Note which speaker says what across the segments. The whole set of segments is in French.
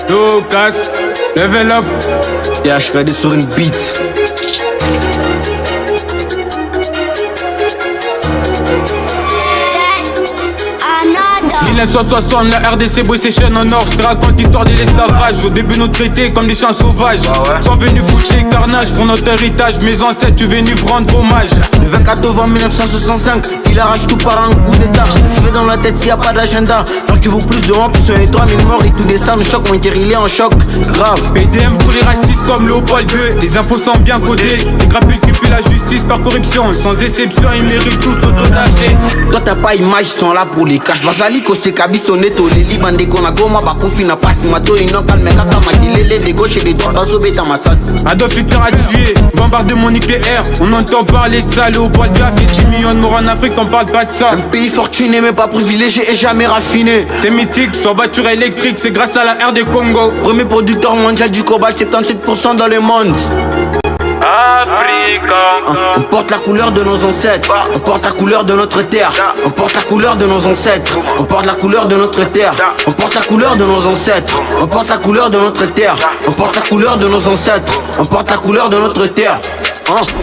Speaker 1: Lucas, level up.
Speaker 2: Yeah, je suis sur une beat.
Speaker 1: 1960, la RDC bruit ses chaînes en or. Je te raconte l'histoire de l'esclavage. Au début nous traitaient comme des chiens sauvages. Sont venus foutre les carnages pour notre héritage. Mes ancêtres, tu venus rendre hommage.
Speaker 2: Le 24 novembre 1965, il arrache tout par un coup d'état. Se fait dans la tête s'il y a pas d'agenda. Donc tu vaux plus de moi, plus de 3000 morts et tout descend. Me choque, mon cœur il est en choc, grave.
Speaker 1: PDM pour les racistes comme Léopold II. Les infos sont bien codées. Les grappes qui fuient la justice par corruption. Sans exception, ils méritent tous d'autodafé.
Speaker 2: Toi t'as pas image, ils sont là pour les cash. Basaliko c'est Kabiso Neto. Les Libandés qu'on a goma, Bakofi n'a pas si mato. Ils n'ont pas le mec à Kamakilele. Les gauches et les droits, pas sauvé dans ma sasse.
Speaker 1: Adolf Hitler a tué, bombarde mon nucléaire. On entend parler de ça, Léopold II a fait 10 millions de morts en Afrique, on parle pas de ça.
Speaker 2: Un pays fortuné mais pas privilégié et jamais raffiné.
Speaker 1: C'est mythique, sur voiture électrique, c'est grâce à la RD Congo.
Speaker 2: Premier producteur mondial du cobalt, 77% dans le monde.
Speaker 1: Africa.
Speaker 2: On porte la couleur de nos ancêtres. On porte la couleur de notre terre. On porte la couleur de nos ancêtres. On porte la couleur de notre terre. On porte la couleur de nos ancêtres. On porte la couleur de notre terre. On porte la couleur de nos ancêtres. On porte la couleur de notre terre.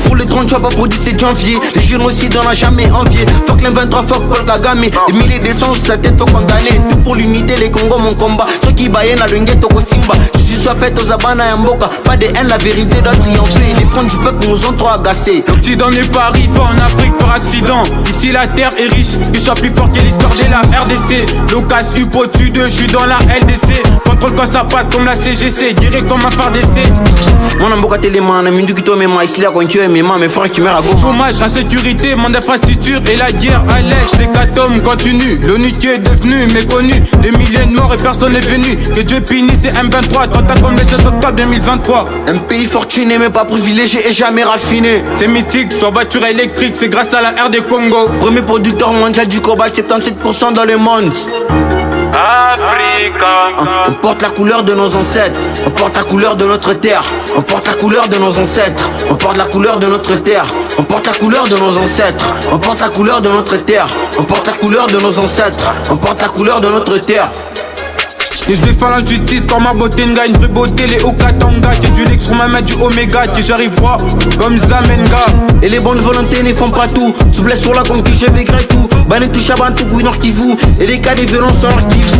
Speaker 2: Pour les 30 pas pour 17 janvier. Les génocides on n'a jamais envié. Fuck les 23, fuck Paul Kagame. Des milliers de sons sur sa tête, faut condamner. Tout pour l'unité, les Congo mon combat. Ceux qui baillent na lunguette au Simba. Je suis soit fait aux Abana et Mboka. Pas de haine, la vérité doit triompher. Les fronts du peuple nous ont trop agacés.
Speaker 1: L'Occident n'est pas arrivé en Afrique par accident. Ici la terre est riche, il soit plus fort que l'histoire de la RDC. Lucas Up au-dessus d'eux, je suis dans la LDC. Contrôle pas ça passe comme la CGC, direct comme un phare d'essai.
Speaker 2: Mon amboka téléman, mindu qui tombe mais ici là quand tu es mes mains, mes frères qui meurent à gauche.
Speaker 1: Chômage, insécurité, manque d'infrastructure et la guerre à l'est. L'hécatombe continue, l'ONU qui est devenu méconnu. Des milliers de morts et personne n'est venu. Que Dieu punisse ces M23, 30 comme le 7 octobre 2023.
Speaker 2: Un pays fortuné mais pas privilégié et jamais raffiné.
Speaker 1: C'est mythique, sur voiture électrique, c'est grâce à la RD Congo.
Speaker 2: Premier producteur mondial du cobalt, 77% dans le monde.
Speaker 1: Africa.
Speaker 2: On porte la couleur de nos ancêtres. On porte la couleur de notre terre. On porte la couleur de nos ancêtres. On porte la couleur de notre terre. On porte la couleur de nos ancêtres. On porte la couleur de notre terre. On porte la couleur de nos ancêtres. On porte la couleur de notre terre.
Speaker 1: Et je défends la justice comme ma beauté, une vraie beauté, les Okatanga. J'ai du Lex sur ma main du Omega, que j'arrive froid comme Zamenga.
Speaker 2: Et les bonnes volontés ne font pas tout. Souple sur la conquête, je vais tout. Bané tout chaban, tout Nord Kivu. Et les cas des violences sont Nord Kivu.